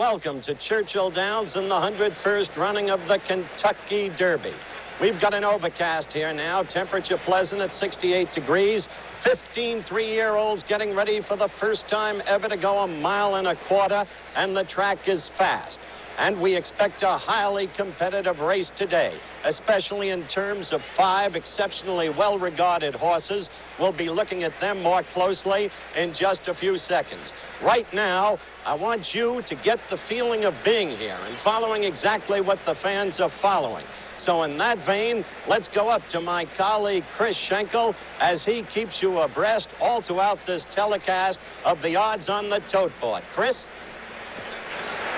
welcome to Churchill Downs in the 101st running of the Kentucky Derby. We've got an overcast here now, temperature pleasant at 68 degrees. 15 3-year-olds getting ready for the first time ever to go 1.25 miles, and the track is fast. And we expect a highly competitive race today, especially in terms of 5 exceptionally well-regarded horses. We'll be looking at them more closely in just a few seconds. Right now, I want you to get the feeling of being here and following exactly what the fans are following. So in that vein, let's go up to my colleague Chris Schenkel as he keeps you abreast all throughout this telecast of the odds on the tote board. Chris?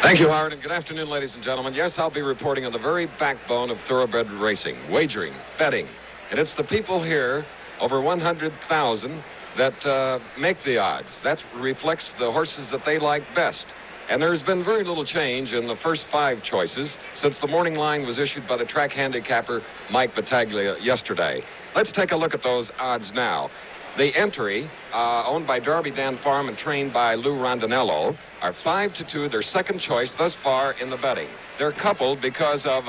Thank you, Howard, and good afternoon, ladies and gentlemen. Yes, I'll be reporting on the very backbone of thoroughbred racing, wagering, betting. And it's the people here, over 100,000, that make the odds. That reflects the horses that they like best. And there's been very little change in the first 5 choices since the morning line was issued by the track handicapper Mike Battaglia yesterday. Let's take a look at those odds now. The entry, owned by Darby Dan Farm and trained by Lou Rondinello, are 5-2, their second choice thus far in the betting. They're coupled because of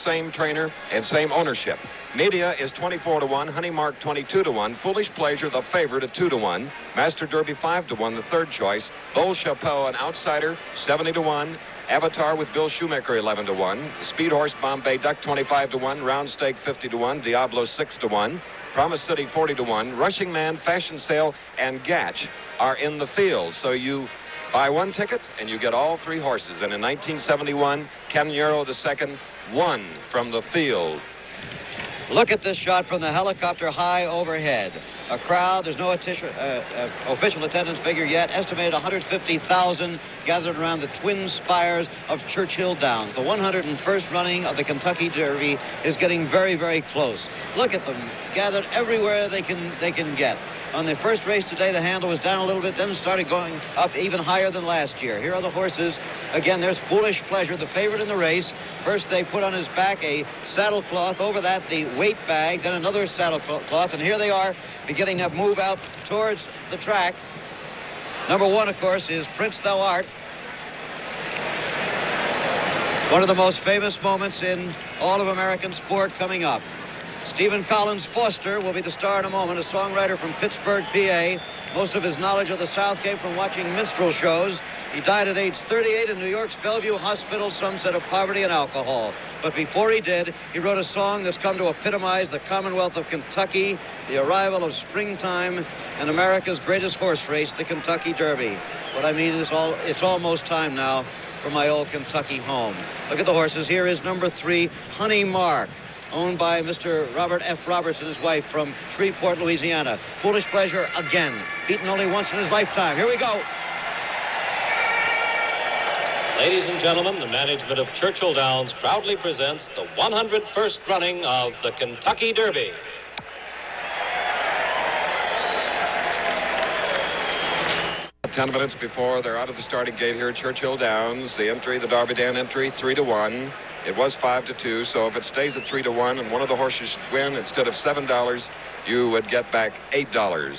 same trainer and same ownership. Media is 24-1, Honey Mark 22-1, Foolish Pleasure the favorite at 2-1, Master Derby 5-1, the third choice, Bull Chapeau an outsider 70-1, Avatar with Bill Shoemaker 11-1, Speed Horse Bombay Duck 25-1, Round Stake 50-1, Diablo 6-1. Promise City 40-1, Rushing Man, Fashion Sale, and Gatch are in the field. So you buy 1 ticket and you get all 3 horses. And in 1971, Ken Euro II won from the field. Look at this shot from the helicopter high overhead. A crowd, there's no official attendance figure yet, estimated 150,000 gathered around the twin spires of Churchill Downs. The 101st running of the Kentucky Derby is getting very, very close. Look at them, gathered everywhere they can get. On the first race today, the handle was down a little bit, then started going up even higher than last year. Here are the horses. Again, there's Foolish Pleasure, the favorite in the race. First, they put on his back a saddle cloth. Over that, the weight bag, then another saddle cloth. And here they are beginning to move out towards the track. Number 1, of course, is Prince Thou Art. One of the most famous moments in all of American sport coming up. Stephen Collins Foster will be the star in a moment, a songwriter from Pittsburgh, PA. Most of his knowledge of the South came from watching minstrel shows. He died at age 38 in New York's Bellevue Hospital, some said of poverty and alcohol. But before he did, he wrote a song that's come to epitomize the Commonwealth of Kentucky, the arrival of springtime, and America's greatest horse race, the Kentucky Derby. What I mean is it's almost time now for my old Kentucky home. Look at the horses. Here is number 3, Honey Mark, owned by Mr. Robert F. Roberts and his wife from Shreveport, Louisiana. Foolish Pleasure again, beaten only once in his lifetime. Here we go. Ladies and gentlemen, the management of Churchill Downs proudly presents the 101st running of the Kentucky Derby. Ten minutes before they're out of the starting gate here at Churchill Downs. The entry, the Darby Dan entry, 3-1. It was 5-2, so if it stays at 3-1 and one of the horses should win, instead of $7, you would get back $8.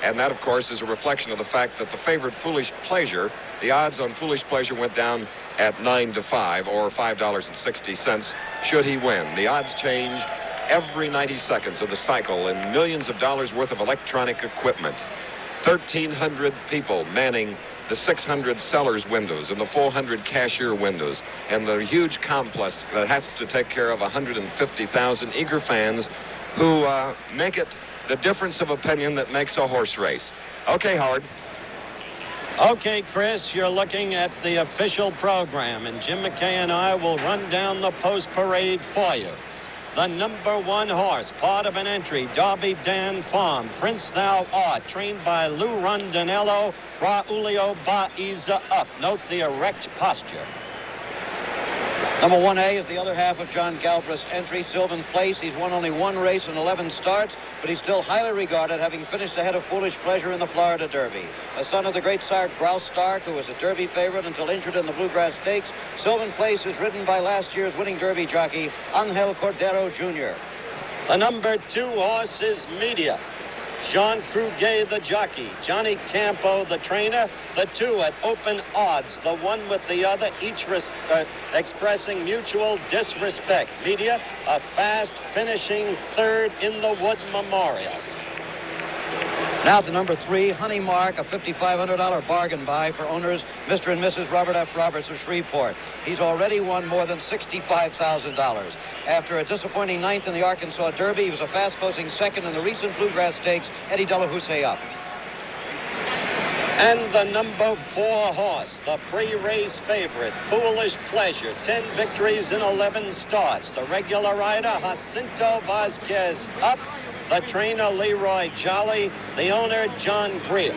And that, of course, is a reflection of the fact that the favorite Foolish Pleasure, the odds on Foolish Pleasure went down at 9-5, or $5.60 should he win. The odds change every 90 seconds of the cycle and millions of dollars worth of electronic equipment. 1,300 people manning the 600 sellers windows and the 400 cashier windows and the huge complex that has to take care of 150,000 eager fans who make it the difference of opinion that makes a horse race. Okay, Howard. Okay, Chris, you're looking at the official program, and Jim McKay and I will run down the post parade for you. The number 1 horse, part of an entry, Darby Dan Farm, Prince Thou Art, trained by Lou Rondinello, Braulio Baiza up. Note the erect posture. Number 1A is the other half of John Galbraith's entry, Sylvan Place. He's won only 1 race and 11 starts, but he's still highly regarded, having finished ahead of Foolish Pleasure in the Florida Derby. A son of the great sire Grouse Stark, who was a Derby favorite until injured in the Bluegrass Stakes, Sylvan Place is ridden by last year's winning Derby jockey, Angel Cordero Jr. The number 2 horse is Media. Jean Cruguet, the jockey, Johnny Campo, the trainer, the two at open odds, the one with the other, each expressing mutual disrespect. Media, a fast finishing third in the Wood Memorial. Now to number 3, Honey Mark, a $5,500 bargain buy for owners Mr. and Mrs. Robert F. Roberts of Shreveport. He's already won more than $65,000. After a disappointing ninth in the Arkansas Derby, he was a fast-closing second in the recent Bluegrass Stakes. Eddie Delahousse up. And the number 4 horse, the pre-race favorite, Foolish Pleasure, 10 victories in 11 starts. The regular rider, Jacinto Vasquez, up. The trainer, Leroy Jolly. The owner, John Greer.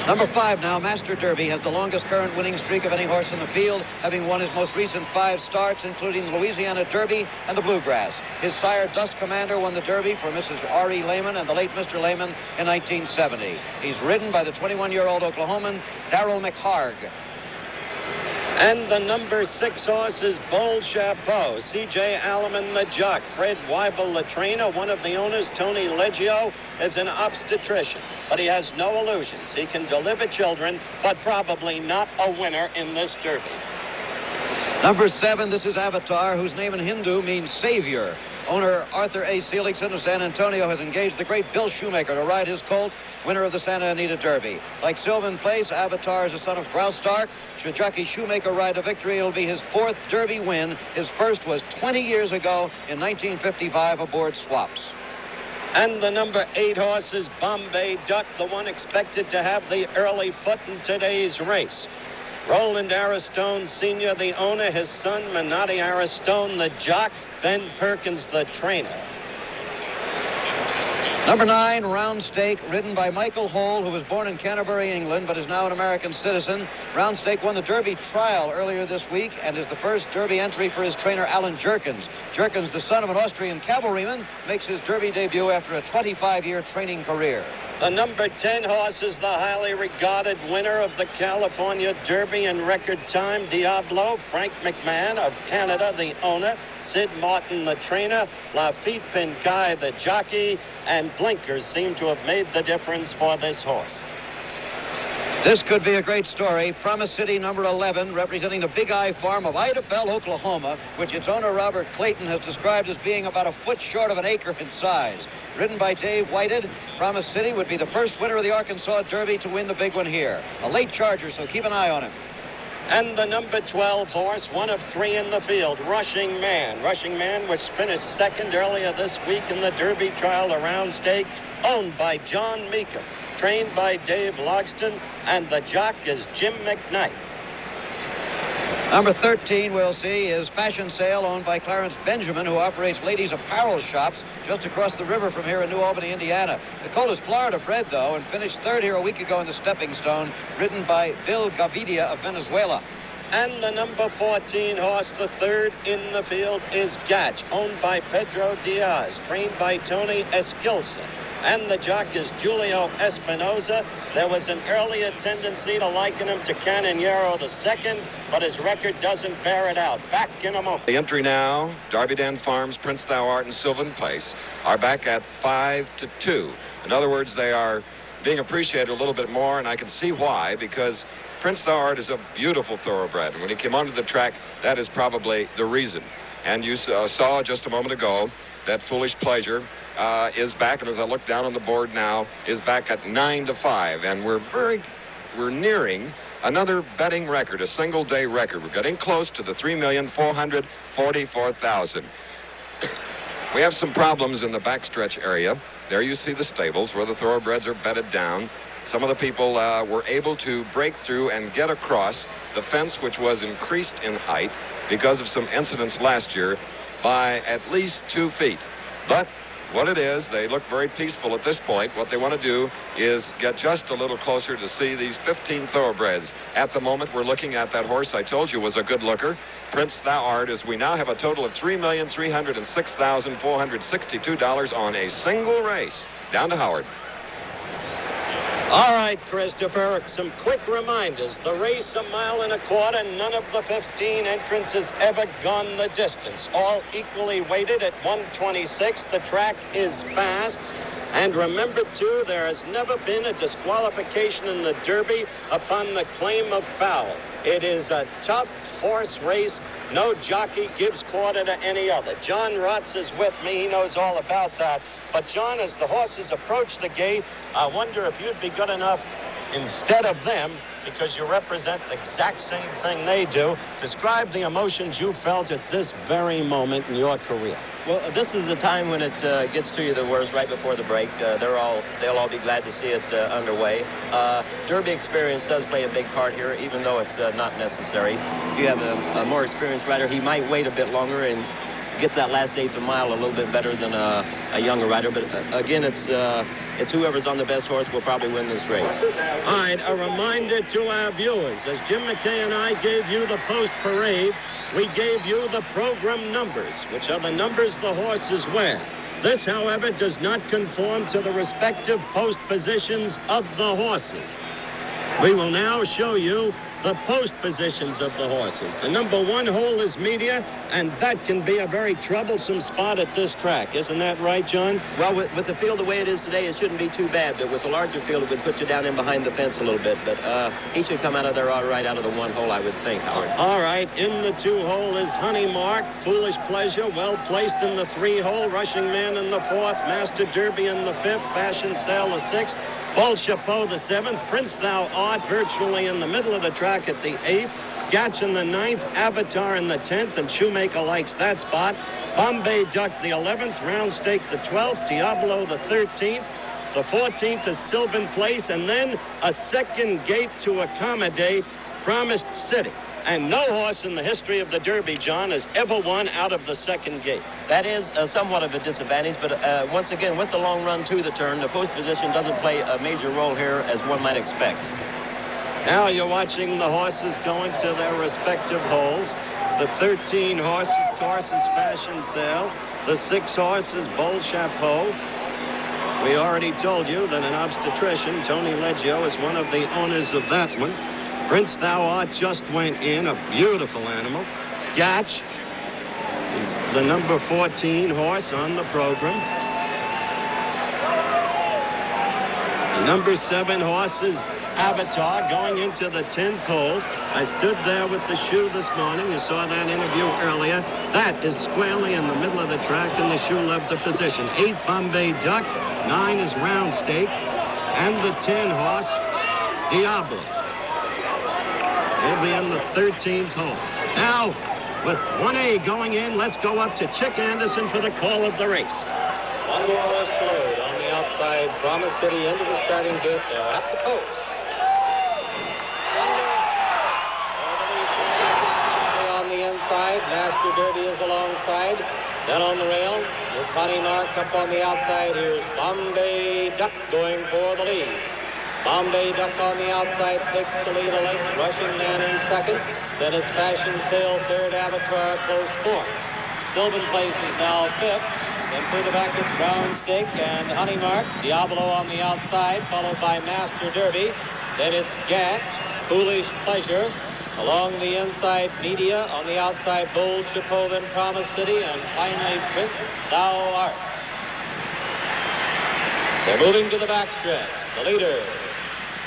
Number 5 now, Master Derby, has the longest current winning streak of any horse in the field, having won his most recent 5 starts, including the Louisiana Derby and the Bluegrass. His sire, Dust Commander, won the Derby for Mrs. R.E. Lehman and the late Mr. Lehman in 1970. He's ridden by the 21-year-old Oklahoman, Darrell McHargue. And the number 6 horse is Bold Chapeau. C.J. Alleman, the jock. Fred Weibel, the trainer. One of the owners, Tony Leggio, is an obstetrician. But he has no illusions. He can deliver children, but probably not a winner in this Derby. Number 7, this is Avatar, whose name in Hindu means savior. Owner Arthur A. Seligson of San Antonio has engaged the great Bill Shoemaker to ride his colt, winner of the Santa Anita Derby. Like Sylvan Place, Avatar is a son of Graustark. Should jockey Shoemaker ride to victory, it'll be his 4th Derby win. His first was 20 years ago in 1955 aboard Swaps. And the number 8 horse is Bombay Duck, the one expected to have the early foot in today's race. Roland Aristone Sr., the owner, his son, Menotti Aristone, the jock, Ben Perkins, the trainer. Number 9, Round Stake, ridden by Michael Hole, who was born in Canterbury, England, but is now an American citizen. Round Stake won the Derby trial earlier this week and is the first Derby entry for his trainer, Alan Jerkins. Jerkins, the son of an Austrian cavalryman, makes his Derby debut after a 25-year training career. The number 10 horse is the highly regarded winner of the California Derby in record time, Diablo. Frank McMahon of Canada, the owner. Sid Martin, the trainer. Lafitte Pincaille, the jockey. And blinkers seem to have made the difference for this horse. This could be a great story. Promise City, number 11, representing the Big Eye Farm of Idabel, Oklahoma, which its owner, Robert Clayton, has described as being about a foot short of an acre in size. Ridden by Dave Whited, Promise City would be the first winner of the Arkansas Derby to win the big one here. A late charger, so keep an eye on him. And the number 12 horse, one of 3 in the field, Rushing Man. Rushing Man was finished second earlier this week in the Derby trial, the Round Stake, owned by John Meekum, trained by Dave Logston, and the jock is Jim McKnight. Number 13, we'll see, is Fashion Sale, owned by Clarence Benjamin, who operates ladies' apparel shops just across the river from here in New Albany, Indiana. The colt is Florida bred, though, and finished third here a week ago in the Stepping Stone, ridden by Bill Gavidia of Venezuela. And the number 14 horse, the third in the field, is Gatch, owned by Pedro Diaz, trained by Tony Esquilson. And the jock is Julio Espinoza. There was an earlier tendency to liken him to Canonero II, but his record doesn't bear it out. Back in a moment. The entry now, Darby Dan Farms, Prince Thou Art, and Sylvan Place are back at 5-2. In other words, they are being appreciated a little bit more, and I can see why, because Prince Thou Art is a beautiful thoroughbred, and when he came onto the track, that is probably the reason. And you saw just a moment ago that Foolish Pleasure is back, and as I look down on the board now, is back at 9-5, and we're nearing another betting record, a single-day record. We're getting close to the 3,444,000. We have some problems in the backstretch area. There you see the stables where the thoroughbreds are bedded down. Some of the people were able to break through and get across the fence, which was increased in height because of some incidents last year by at least 2 feet. But what it is, they look very peaceful at this point. What they want to do is get just a little closer to see these 15 thoroughbreds. At the moment, we're looking at that horse I told you was a good looker, Prince Thou Art, as we now have a total of $3,306,462 on a single race. Down to Howard. All right, Christopher, some quick reminders. The race, 1.25 miles. None of the 15 entrants has ever gone the distance. All equally weighted at 126. The track is fast. And remember, too, there has never been a disqualification in the Derby upon the claim of foul. It is a tough horse race. No jockey gives quarter to any other. John Rotz is with me. He knows all about that. But, John, as the horses approach the gate, I wonder if you'd be good enough, instead of them, because you represent the exact same thing they do, describe the emotions you felt at this very moment in your career. Well, this is the time when it gets to you the worst, right before the break. They'll all be glad to see it underway. Derby experience does play a big part here, even though it's not necessary. If you have a more experienced rider, he might wait a bit longer and get that last eighth of a mile a little bit better than a younger rider. But again, it's whoever's on the best horse will probably win this race. All right, a reminder to our viewers, as Jim McKay and I gave you the post parade, we gave you the program numbers, which are the numbers the horses wear. This, however, does not conform to the respective post positions of the horses. We will now show you the post positions of the horses. The number one hole is media, and that can be a very troublesome spot at this track. Isn't that right, John? Well, with the field the way it is today, it shouldn't be too bad. But with a larger field, it would put you down in behind the fence a little bit. But he should come out of there all right out of the one hole, I would think, Howard. All right. In the two hole is Honey Mark, Foolish Pleasure, well placed in the three hole. Rushing Man in the fourth. Master Derby in the fifth. Fashion Sale the sixth. Paul Chapeau the seventh. Prince Thou Art virtually in the middle of the track at the eighth. Gatch in the ninth. Avatar in the 10th, and Shoemaker likes that spot. Bombay Duck the 11th. Round Stake the 12th. Diablo the 13th. The 14th is Sylvan Place, and then a second gate to accommodate Promised City. And no horse in the history of the Derby, John, has ever won out of the second gate. That is somewhat of a disadvantage, but once again, with the long run to the turn, the post position doesn't play a major role here as one might expect. Now you're watching the horses go into their respective holes. The 13 horse, of course, is Fashion Sale. The 6 horse is Bold Chapeau. We already told you that an obstetrician, Tony Leggio, is one of the owners of that one. Prince Thou Art just went in, a beautiful animal. Gatch is the number 14 horse on the program. The number 7 horse is Avatar going into the 10th hole. I stood there with the shoe this morning. You saw that interview earlier. That is squarely in the middle of the track, and the shoe left the position. 8, Bombay Duck. 9 is Round Stake. And the 10 horse, Diablos. They'll be in the 13th hole. Now, with 1A going in, let's go up to Chick Anderson for the call of the race. One more horse to load on the outside. Promise City into the starting gate there at the post. On the inside, Master Derby is alongside. Then on the rail, it's Honey Mark up on the outside. Here's Bombay Duck going for the lead. Bombay Duck on the outside takes the lead a length. Rushing Man in second. Then it's Fashion Sale third. Avatar close fourth. Sylvan Place is now fifth. Then further back it's Round Stake and Honey Mark. Diablo on the outside, followed by Master Derby. Then it's Gatch, Foolish Pleasure. Along the inside, Media. On the outside, Bold Chapeau, then Promise City. And finally, Prince Thou Art. They're moving to the backstretch. The leader,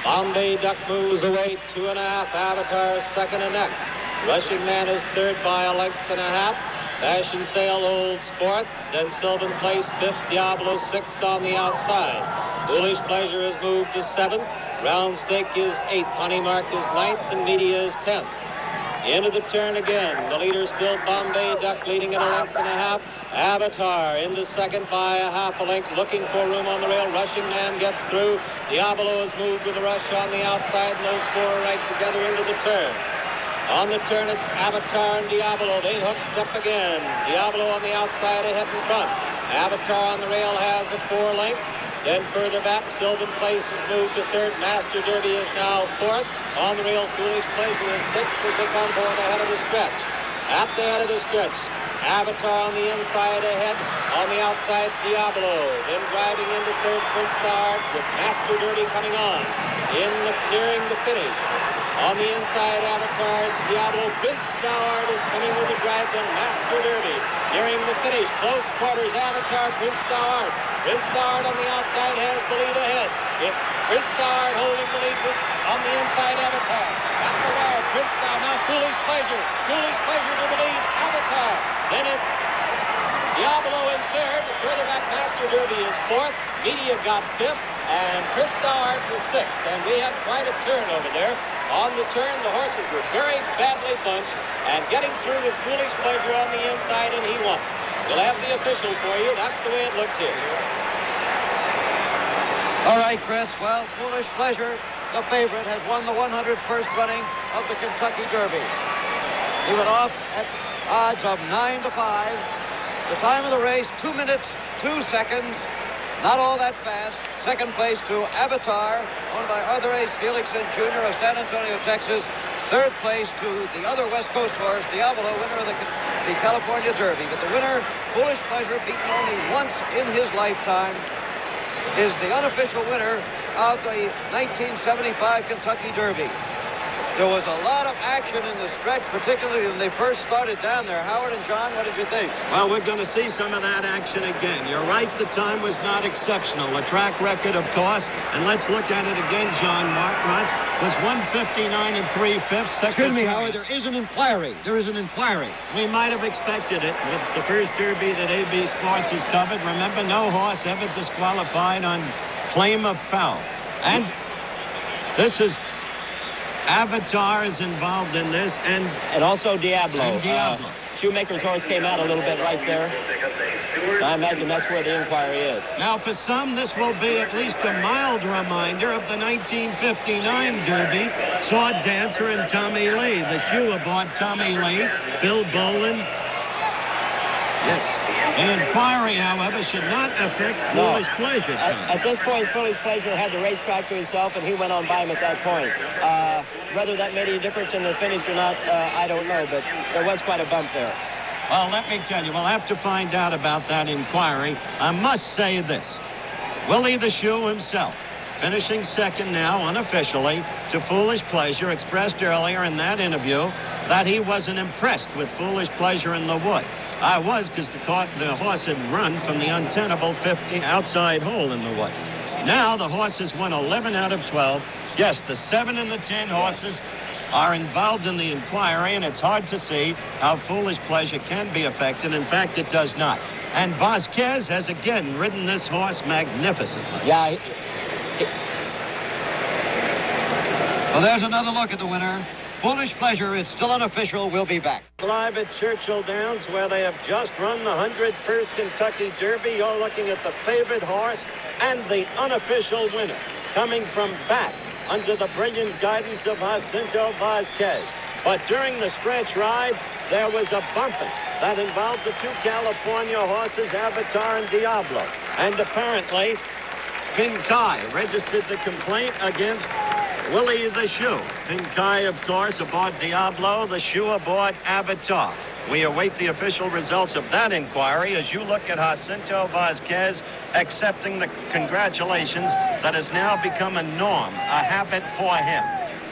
Bombay Duck, moves away 2.5. Avatar second and next. Rushing Man is third by a length and a half. Fashion Sale holds fourth. Then Sylvan Place fifth. Diablo sixth on the outside. Foolish Pleasure has moved to seventh. Round Stake is eighth. Honey Mark is ninth, and Media is 10th. Into the turn again. The leader still Bombay Duck, leading at a length and a half. Avatar into second by a half a length, looking for room on the rail. Rushing Man gets through. Diablo has moved with a rush on the outside, and those four are right together into the turn. On the turn, it's Avatar and Diablo. They hooked up again. Diablo on the outside, ahead in front. Avatar on the rail has a 4 lengths. Then further back, Sylvan Place has moved to third. Master Derby is now fourth. On the rail, Foolish Pleasure is sixth as they come forward ahead of the stretch. At the head of the stretch, Avatar on the inside ahead. On the outside, Diablo. Then driving into third, Prince Thou Art with Master Derby coming on. Nearing the finish. On the inside, Avatar Diablo. Vince Stallard is coming with the drive from Master Derby. Nearing the finish. Close quarters. Avatar, Prince Stallard. Prince Stallard on the outside has the lead ahead. It's Prince Stallard holding the lead on the inside, Avatar. At the wire, Prince Stallard. Now Foolish Pleasure. Foolish Pleasure to the lead. Avatar. Then it's Diablo in third. Further back, Master Derby is fourth. Media got fifth. And Prince Stallard was sixth. And we had quite a turn over there. On the turn, the horses were very badly bunched. And getting through was Foolish Pleasure on the inside, and he won. We'll have the official for you. That's the way it looked here. All right, Chris. Well, Foolish Pleasure, the favorite, has won the 101st running of the Kentucky Derby. He went off at odds of 9 to 5. The time of the race, 2 minutes, 2 seconds. Not all that fast. Second place to Avatar, owned by Arthur A. Felixson Jr. of San Antonio, Texas. Third place to the other West Coast horse, Diablo, winner of the California Derby. But the winner, Foolish Pleasure, beaten only once in his lifetime, is the unofficial winner of the 1975 Kentucky Derby. There was a lot of action in the stretch, particularly when they first started down there. Howard and John, what did you think? Well, we're going to see some of that action again. You're right, the time was not exceptional. The track record, of course, and let's look at it again, John Martz, was 159 and 3/5. Excuse me, Howard, there is an inquiry. There is an inquiry. We might have expected it with the first Derby that AB Sports has covered. Remember, no horse ever disqualified on claim of foul. And this is Avatar is involved in this, and also Diablo. Shoemaker's horse came out a little bit right there. I imagine that's where the inquiry is. Now, for some, this will be at least a mild reminder of the 1959 Derby. Sword Dancer and Tommy Lee. The shoe aboard Tommy Lee, Bill Bolin. Yes. The inquiry, however, should not affect Foolish Pleasure. At this point, Foolish Pleasure had the racetrack to himself, and he went on by him at that point. Whether that made any difference in the finish or not, I don't know, but there was quite a bump there. Well, let me tell you, we'll have to find out about that inquiry. I must say this. Willie the Shoe himself, finishing second now unofficially to Foolish Pleasure, expressed earlier in that interview that he wasn't impressed with Foolish Pleasure in the wood. I was, because the horse had run from the untenable 50 outside hole in the wood. Now the horse has won 11 out of 12. Yes, the 7 and the 10 horses are involved in the inquiry, and it's hard to see how Foolish Pleasure can be affected. In fact, it does not. And Vasquez has again ridden this horse magnificently. Yeah. Well, there's another look at the winner. Foolish Pleasure, it's still unofficial. We'll be back. Live at Churchill Downs, where they have just run the 101st Kentucky Derby. You're looking at the favorite horse and the unofficial winner, coming from back under the brilliant guidance of Jacinto Vasquez. But during the stretch ride, there was a bumping that involved the 2 California horses, Avatar and Diablo. And apparently, Pinkai registered the complaint against Willie the Shoe. Pinkai, of course, aboard Diablo, the Shoe aboard Avatar. We await the official results of that inquiry as you look at Jacinto Vasquez accepting the congratulations that has now become a norm, a habit for him.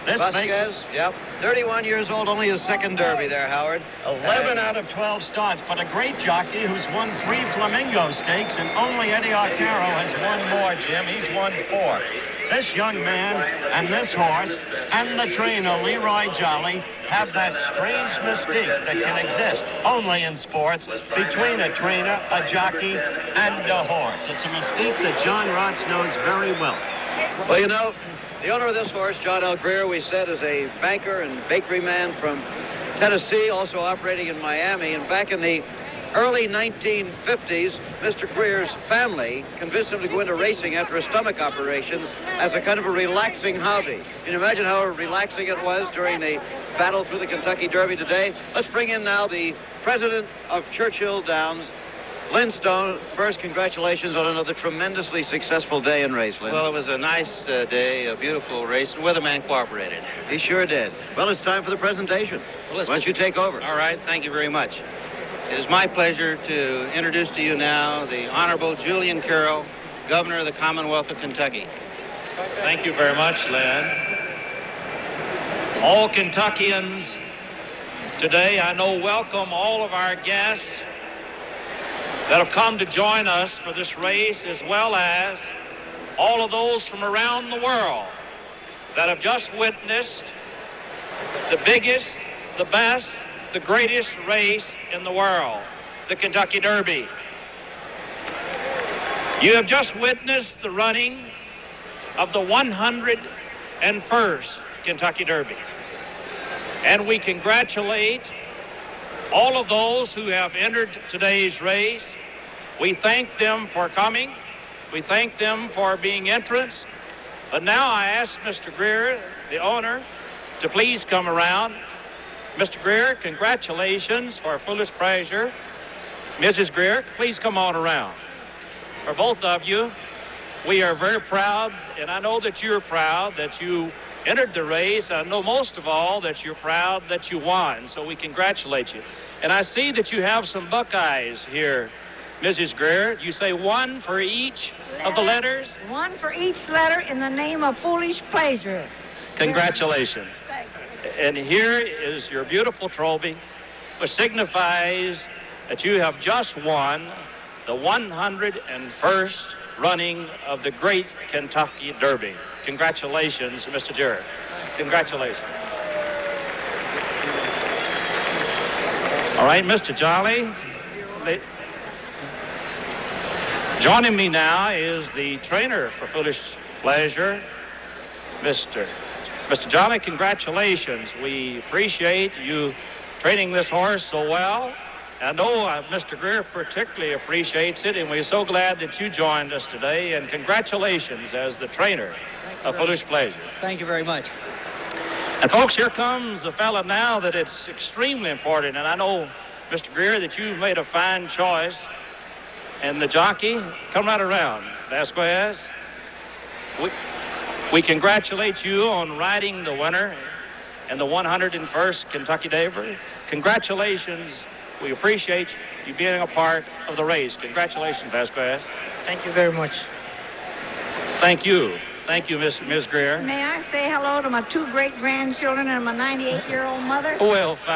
This Vasquez, yep. 31 years old, only his second Derby there, Howard. 11 out of 12 starts, but a great jockey who's won 3 Flamingo Stakes, and only Eddie Arcaro has won more, Jim. He's won 4. This young man and this horse and the trainer, Leroy Jolly, have that strange mystique that can exist only in sports between a trainer, a jockey, and a horse. It's a mystique that John Rotz knows very well. Well, you know, the owner of this horse, John L. Greer, we said, is a banker and bakery man from Tennessee, also operating in Miami. And back in the early 1950s, Mr. Greer's family convinced him to go into racing after a stomach operation as a kind of a relaxing hobby. Can you imagine how relaxing it was during the battle through the Kentucky Derby today? Let's bring in now the president of Churchill Downs, Lynn Stone. First, congratulations on another tremendously successful day in race, Lynn. Well, it was a nice day, a beautiful race, and weatherman cooperated. He sure did. Well, it's time for the presentation. Well, why don't you take over? All right, thank you very much. It is my pleasure to introduce to you now the Honorable Julian Carroll, Governor of the Commonwealth of Kentucky. Thank you very much, Lynn. All Kentuckians today, I know, welcome all of our guests that have come to join us for this race, as well as all of those from around the world that have just witnessed the biggest, the best, the greatest race in the world, the Kentucky Derby. You have just witnessed the running of the 101st Kentucky Derby. And we congratulate all of those who have entered today's race. We thank them for coming. We thank them for being entrants. But now I ask Mr. Greer, the owner, to please come around. Mr. Greer, congratulations for Foolish Pleasure. Mrs. Greer, please come on around. For both of you, we are very proud, and I know that you're proud that you entered the race. I know most of all that you're proud that you won, so we congratulate you. And I see that you have some Buckeyes here, Mrs. Greer. You say one for each of the letters? One for each letter in the name of Foolish Pleasure. Congratulations. Thank you. And here is your beautiful trophy, which signifies that you have just won the 101st running of the great Kentucky Derby. Congratulations, Mr. Jarrett. Congratulations. All right, Mr. Jolly. Joining me now is the trainer for Foolish Pleasure, Mr. Jolly. Congratulations. We appreciate you training this horse so well. I know Mr. Greer particularly appreciates it, and we're so glad that you joined us today. And congratulations as the trainer of Foolish Pleasure. Thank you very much. And folks, here comes a fella now that it's extremely important. And I know, Mr. Greer, that you've made a fine choice. And the jockey, come right around. Vasquez, we congratulate you on riding the winner in the 101st Kentucky Derby. Congratulations. We appreciate you being a part of the race. Congratulations, Vasquez. Thank you very much. Thank you. Thank you, Ms. Greer. May I say hello to my two great-grandchildren and my 98-year-old mother? Well, fine.